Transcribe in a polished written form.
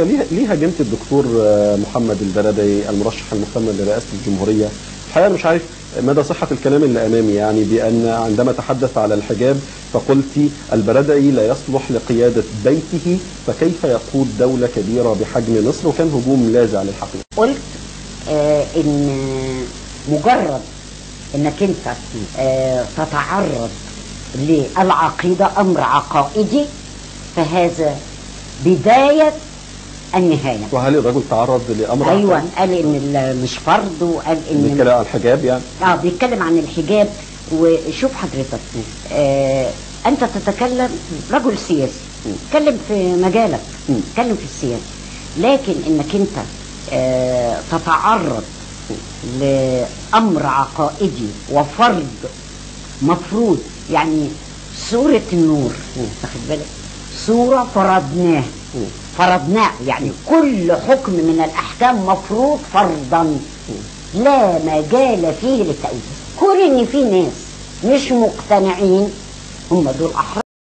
ليه هاجمت الدكتور محمد البرادعي المرشح المحتمل لرئاسة الجمهورية؟ الحقيقة أنا مش عارف مدى صحة الكلام اللي أمامي، يعني بأن عندما تحدث على الحجاب فقلت البرادعي لا يصلح لقيادة بيته، فكيف يقود دولة كبيرة بحجم مصر؟ وكان هجوم لاذع للحقيقة. قلت إن مجرد إنك أنت تتعرض للعقيدة، أمر عقائدي، فهذا بداية النهاية. وهل الرجل تعرض لأمر عقائدي؟ أيوة، قال إن مش فرض، وقال إن بيتكلم عن الحجاب يعني؟ بيتكلم عن الحجاب. وشوف حضرتك، أنت تتكلم رجل سياسي، تتكلم في مجالك، تتكلم في السياسة، لكن إنك أنت تتعرض لأمر عقائدي وفرض مفروض، يعني سورة النور، تاخد بالك، سورة فرضناه، يعني كل حكم من الأحكام مفروض فرضا لا مجال فيه للتأويل. كون إن في ناس مش مقتنعين، هم دول أحرار.